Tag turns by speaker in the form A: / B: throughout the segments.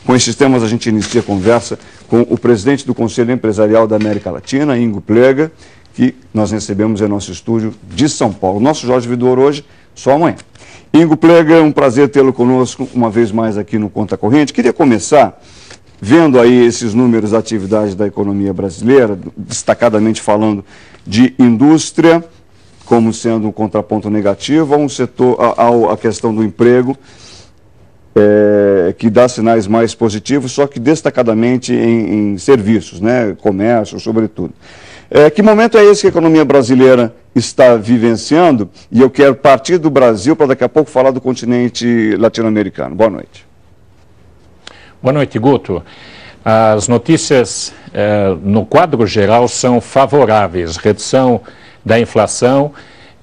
A: Com esses temas, a gente inicia a conversa com o presidente do Conselho Empresarial da América Latina, Ingo Pfleger, que nós recebemos em nosso estúdio de São Paulo. Nosso Jorge Vidor hoje, só amanhã. Ingo Pfleger, um prazer tê-lo conosco uma vez mais aqui no Conta Corrente. Queria começar vendo aí esses números da atividade da economia brasileira, destacadamente falando de indústria, como sendo um contraponto negativo, a um setor, a questão do emprego, que dá sinais mais positivos, só que destacadamente em serviços, né, comércio, sobretudo. Que momento é esse que a economia brasileira está vivenciando? E eu quero partir do Brasil para daqui a pouco falar do continente latino-americano. Boa noite.
B: Boa noite, Guto. As notícias no quadro geral são favoráveis, redução da inflação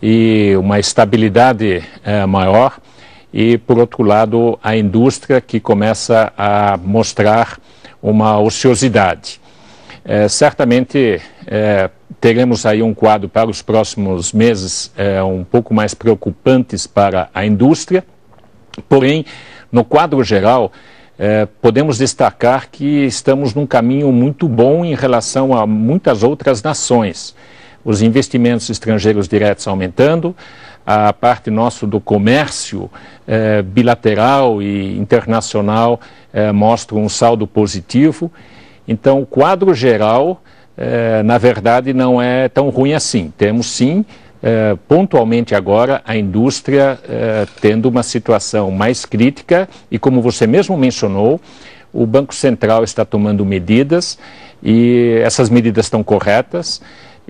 B: e uma estabilidade maior. E, por outro lado, a indústria que começa a mostrar uma ociosidade. Certamente teremos aí um quadro para os próximos meses um pouco mais preocupantes para a indústria, porém, no quadro geral, podemos destacar que estamos num caminho muito bom em relação a muitas outras nações. Os investimentos estrangeiros diretos aumentando, a parte nossa do comércio bilateral e internacional mostra um saldo positivo. Então, o quadro geral, na verdade, não é tão ruim assim. Temos, sim, pontualmente agora, a indústria tendo uma situação mais crítica e, como você mesmo mencionou, o Banco Central está tomando medidas e essas medidas estão corretas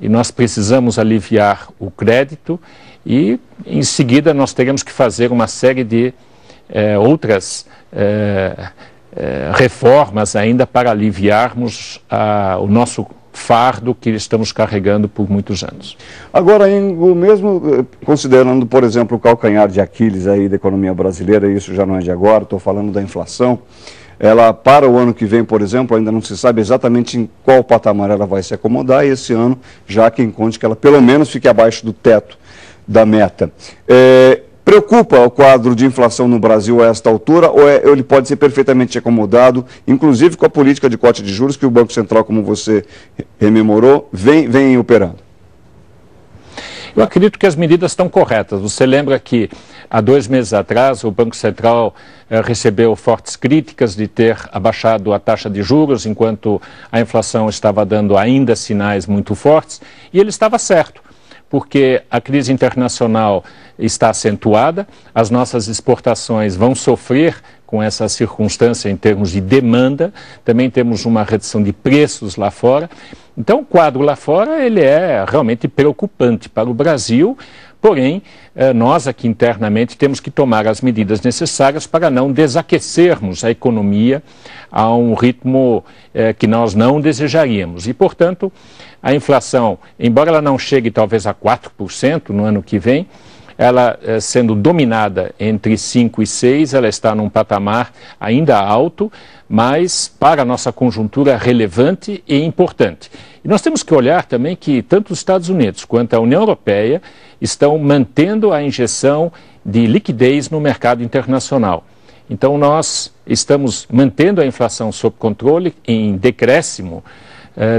B: e nós precisamos aliviar o crédito e, em seguida, nós teremos que fazer uma série de outras reformas ainda para aliviarmos o nosso fardo que estamos carregando por muitos anos.
A: Agora, Ingo, mesmo considerando, por exemplo, o calcanhar de Aquiles aí da economia brasileira, e isso já não é de agora, estou falando da inflação, ela para o ano que vem, por exemplo, ainda não se sabe exatamente em qual patamar ela vai se acomodar, e esse ano já há quem conte que ela pelo menos fique abaixo do teto da meta. Preocupa o quadro de inflação no Brasil a esta altura ou ele pode ser perfeitamente acomodado, inclusive com a política de corte de juros que o Banco Central, como você rememorou, vem operando?
B: Eu acredito que as medidas estão corretas. Você lembra que há 2 meses atrás o Banco Central recebeu fortes críticas de ter abaixado a taxa de juros enquanto a inflação estava dando ainda sinais muito fortes, e ele estava certo, porque a crise internacional está acentuada, as nossas exportações vão sofrer com essa circunstância em termos de demanda, também temos uma redução de preços lá fora. Então, o quadro lá fora ele é realmente preocupante para o Brasil, porém, nós aqui internamente temos que tomar as medidas necessárias para não desaquecermos a economia a um ritmo que nós não desejaríamos. E, portanto, a inflação, embora ela não chegue talvez a 4% no ano que vem, ela sendo dominada entre 5% e 6%, ela está num patamar ainda alto, mas para a nossa conjuntura relevante e importante. E nós temos que olhar também que tanto os Estados Unidos quanto a União Europeia estão mantendo a injeção de liquidez no mercado internacional. Então nós estamos mantendo a inflação sob controle, em decréscimo,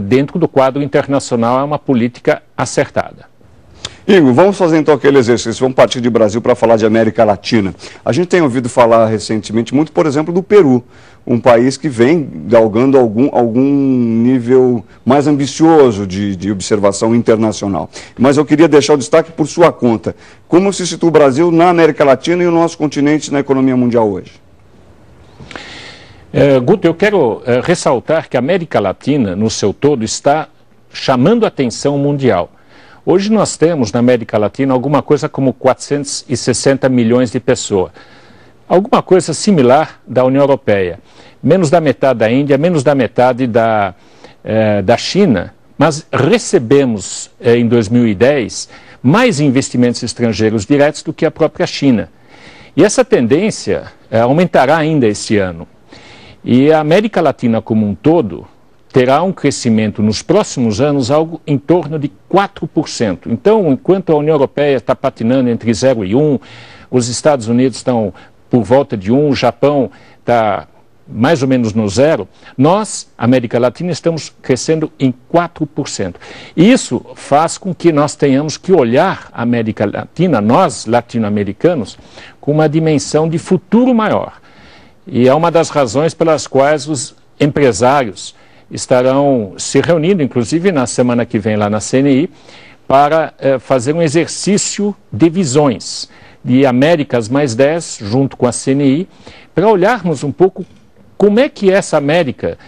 B: dentro do quadro internacional. É uma política acertada.
A: Ingo, vamos fazer então aquele exercício, vamos partir de Brasil para falar de América Latina. A gente tem ouvido falar recentemente muito, por exemplo, do Peru, um país que vem galgando algum nível mais ambicioso de observação internacional. Mas eu queria deixar o destaque por sua conta. Como se situa o Brasil na América Latina e o nosso continente na economia mundial hoje?
B: Guto, eu quero ressaltar que a América Latina, no seu todo, está chamando a atenção mundial. Hoje nós temos na América Latina alguma coisa como 460 milhões de pessoas. Alguma coisa similar da União Europeia. Menos da metade da Índia, menos da metade da China. Mas recebemos em 2010 mais investimentos estrangeiros diretos do que a própria China. E essa tendência aumentará ainda este ano. E a América Latina como um todo terá um crescimento nos próximos anos algo em torno de 4%. Então, enquanto a União Europeia está patinando entre 0 e 1, os Estados Unidos estão por volta de 1, o Japão está mais ou menos no zero, nós, América Latina, estamos crescendo em 4%. Isso faz com que nós tenhamos que olhar a América Latina, nós, latino-americanos, com uma dimensão de futuro maior. E é uma das razões pelas quais os empresários estarão se reunindo, inclusive na semana que vem lá na CNI, para fazer um exercício de visões de Américas mais 10, junto com a CNI, para olharmos um pouco como é que essa América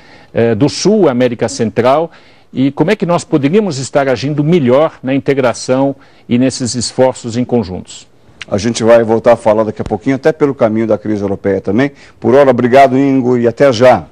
B: do Sul, América Central, e como é que nós poderíamos estar agindo melhor na integração e nesses esforços em conjuntos.
A: A gente vai voltar a falar daqui a pouquinho, até pelo caminho da crise europeia também. Por hora, obrigado, Ingo, e até já.